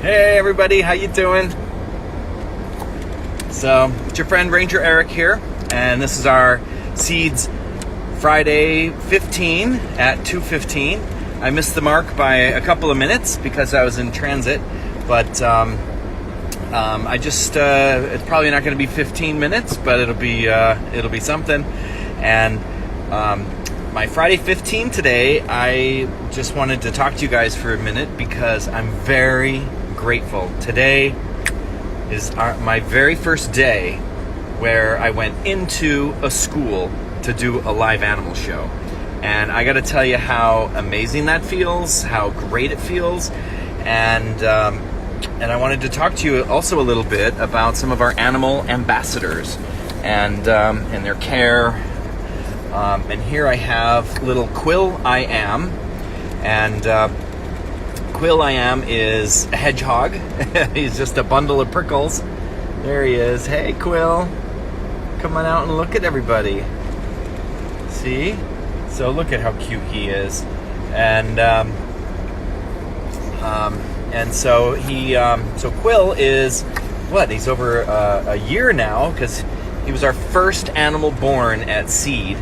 Hey everybody, how you doing? So, it's your friend Ranger Eric here, and this is our Seeds Friday 15 at 2:15. I missed the mark by a couple of minutes because I was in transit, but I just it's probably not going to be 15 minutes, but it'll be something. And my Friday 15 today, I just wanted to talk to you guys for a minute because I'm very grateful. Today is my very first day where I went into a school to do a live animal show. And I got to tell you how amazing that feels, how great it feels. And I wanted to talk to you also a little bit about some of our animal ambassadors and their care. And here I have little Quill I Am. And Quill I Am is a hedgehog. He's just a bundle of prickles. There he is. Hey, Quill. Come on out and look at everybody. See? So look at how cute he is. And so so Quill is, he's over a year now, because he was our first animal born at Seed.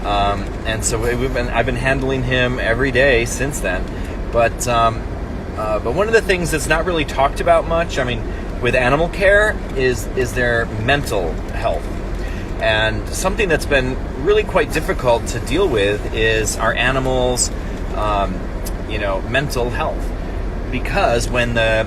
And so I've been handling him every day since then. But one of the things that's not really talked about much, I mean, with animal care is their mental health. And something that's been really quite difficult to deal with is our animals' mental health. Because when the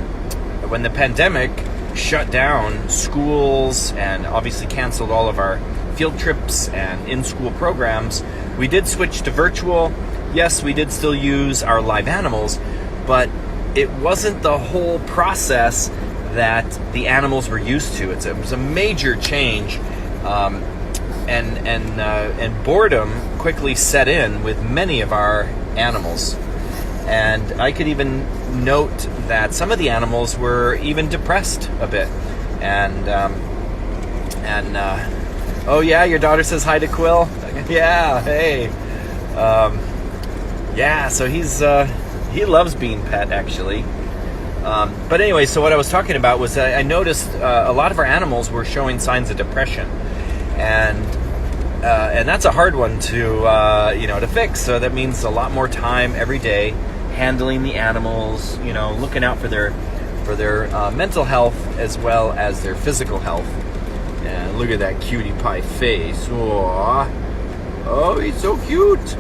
pandemic shut down schools and obviously canceled all of our field trips and in-school programs, we did switch to virtual. Yes, we did still use our live animals, but it wasn't the whole process that the animals were used to. It was a major change, and boredom quickly set in with many of our animals. And I could even note that some of the animals were even depressed a bit. Oh yeah, your daughter says hi to Quill. Yeah, hey. So he loves being pet, actually. But anyway, so what I was talking about was that I noticed a lot of our animals were showing signs of depression, and that's a hard one to fix. So that means a lot more time every day handling the animals, looking out for their mental health as well as their physical health. And look at that cutie pie face. Oh, he's so cute.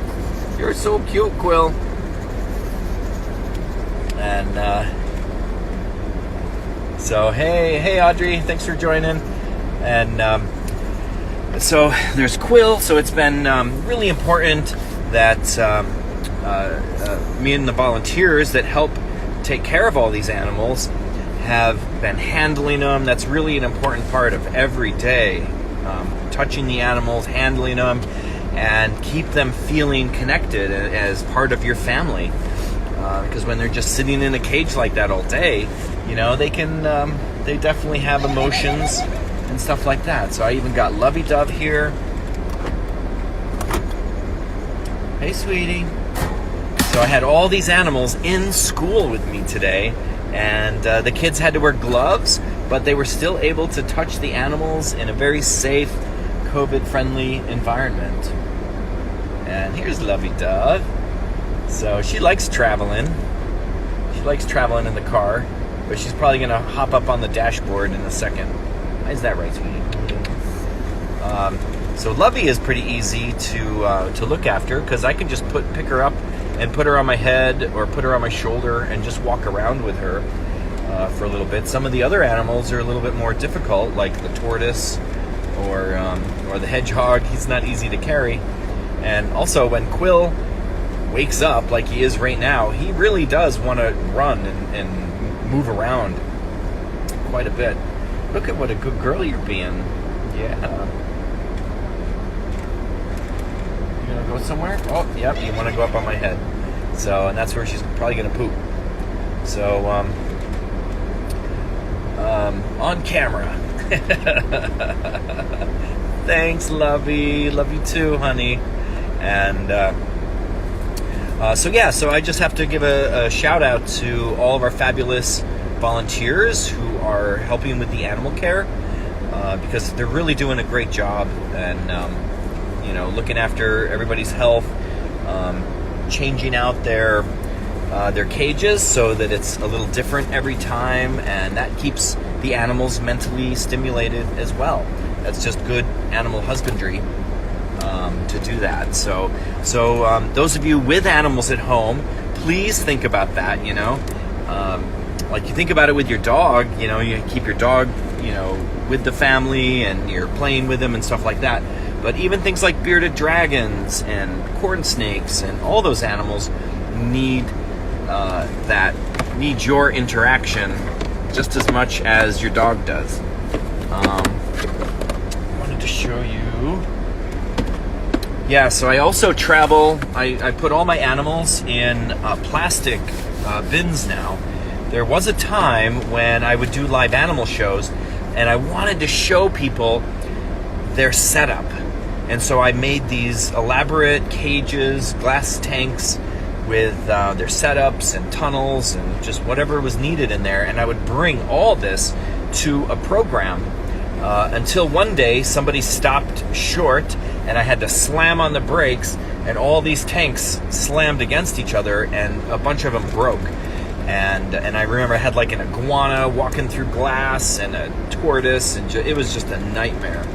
You're so cute, Quill. And so hey Audrey, thanks for joining. And so there's Quill. So it's been really important that me and the volunteers that help take care of all these animals have been handling them. That's really an important part of every day. Touching the animals, handling them, and keep them feeling connected as part of your family. Because when they're just sitting in a cage like that all day, they definitely have emotions and stuff like that. So I even got Lovey Dove here. Hey, sweetie. So I had all these animals in school with me today, and the kids had to wear gloves, but they were still able to touch the animals in a very safe, COVID-friendly environment. And here's Lovey Dove. So she likes traveling. She likes traveling in the car, but she's probably going to hop up on the dashboard in a second. Is that right, sweetie? So Lovey is pretty easy to look after, because I can just pick her up and put her on my head or put her on my shoulder and just walk around with her for a little bit. Some of the other animals are a little bit more difficult, like the tortoise or the hedgehog. He's not easy to carry. And also, when Quill wakes up like he is right now, he really does want to run and move around quite a bit. Look at what a good girl you're being. Yeah. You gonna go somewhere? Oh, yep, you want to go up on my head. So, and that's where she's probably gonna poop. So, on camera. Thanks, Lovey. Love you too, honey. And so I just have to give a shout out to all of our fabulous volunteers who are helping with the animal care, because they're really doing a great job, and looking after everybody's health, changing out their cages so that it's a little different every time, and that keeps the animals mentally stimulated as well. That's just good animal husbandry, to do that. So those of you with animals at home, please think about that. Like you think about it with your dog. You keep your dog, with the family, and you're playing with them and stuff like that. But even things like bearded dragons and corn snakes and all those animals need your interaction just as much as your dog does. I wanted to show you. Yeah, so I also travel. I put all my animals in plastic bins now. There was a time when I would do live animal shows, and I wanted to show people their setup. And so I made these elaborate cages, glass tanks with their setups and tunnels and just whatever was needed in there. And I would bring all this to a program until one day somebody stopped short, and I had to slam on the brakes, and all these tanks slammed against each other, and a bunch of them broke. And I remember I had like an iguana walking through glass and a tortoise, and it was just a nightmare.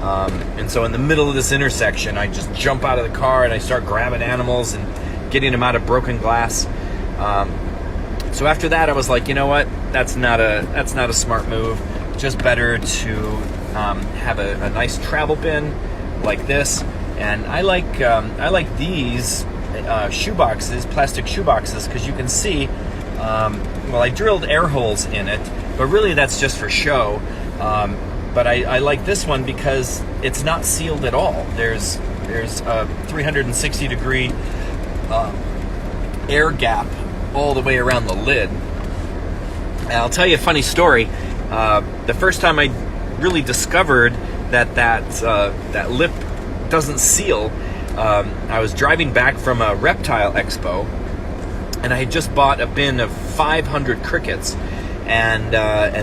And so in the middle of this intersection, I just jump out of the car and I start grabbing animals and getting them out of broken glass. So after that, I was like, you know what? That's not a smart move. Just better to have a nice travel bin like this. And I like these shoeboxes, plastic shoeboxes, because you can see. I drilled air holes in it, but really that's just for show. But I like this one because it's not sealed at all. There's a 360 degree air gap all the way around the lid. And I'll tell you a funny story. The first time I really discovered that lip doesn't seal, I was driving back from a reptile expo, and I had just bought a bin of 500 crickets, and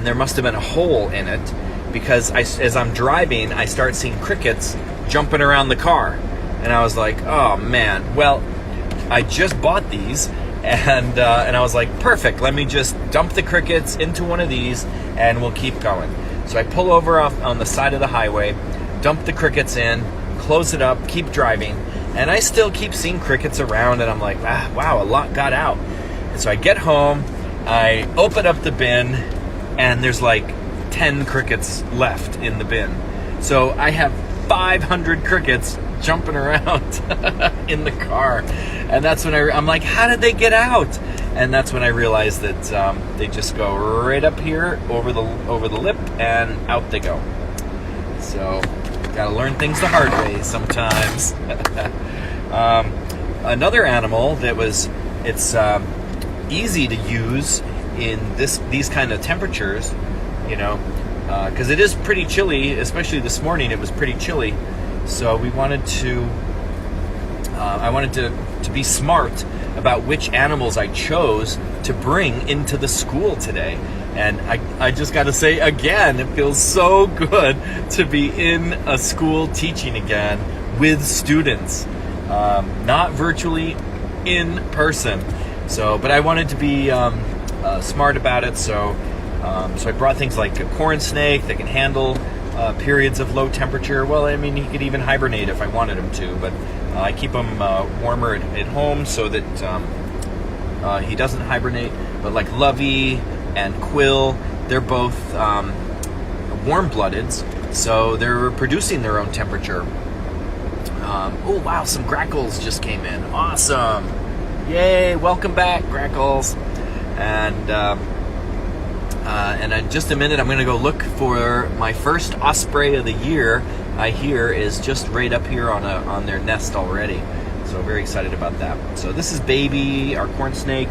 there must have been a hole in it, because as I'm driving, I start seeing crickets jumping around the car, and I was like, oh man. Well, I just bought these, and I was like, perfect. Let me just dump the crickets into one of these, and we'll keep going. So I pull over off on the side of the highway, dump the crickets in, close it up, keep driving, and I still keep seeing crickets around, and I'm like, wow, a lot got out. And so I get home, I open up the bin, and there's like 10 crickets left in the bin. So I have 500 crickets jumping around in the car. And that's when I'm like, how did they get out? And that's when I realized that they just go right up here over the lip, and out they go. So gotta learn things the hard way sometimes. Another animal that it's easy to use in these kind of temperatures, because it is pretty chilly, especially this morning. It was pretty chilly, so I wanted to be smart about which animals I chose to bring into the school today. And I just got to say again, it feels so good to be in a school teaching again with students, not virtually, in person. But I wanted to be smart about it, so I brought things like a corn snake that can handle periods of low temperature. Well, I mean, he could even hibernate if I wanted him to, but I keep him warmer at home so that he doesn't hibernate. But like Lovey and Quill, they're both warm-bloodeds, so they're producing their own temperature. Oh wow, some grackles just came in. Awesome! Yay! Welcome back, grackles. And in just a minute, I'm going to go look for my first osprey of the year. I hear is just right up here on their nest already. So very excited about that. So this is Baby, our corn snake.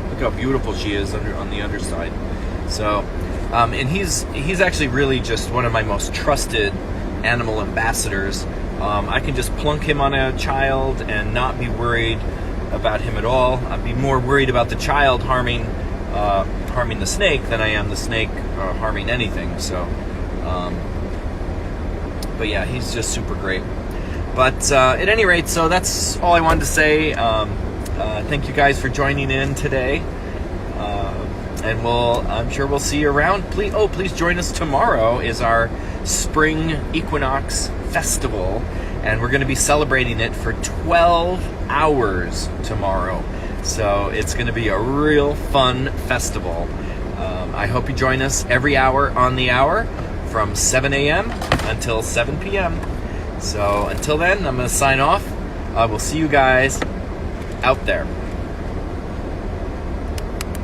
Look how beautiful she is on the underside. So, and he's actually really just one of my most trusted animal ambassadors. I can just plunk him on a child and not be worried about him at all. I'd be more worried about the child harming harming the snake than I am the snake harming anything. So, but yeah, he's just super great. But at any rate, so that's all I wanted to say. Thank you guys for joining in today, and I'm sure we'll see you around. Please join us tomorrow. Is our spring equinox festival, and we're going to be celebrating it for 12 hours tomorrow. So it's going to be a real fun festival. I hope you join us every hour on the hour from 7 a.m. until 7 p.m. So until then, I'm going to sign off. I will see you guys out there.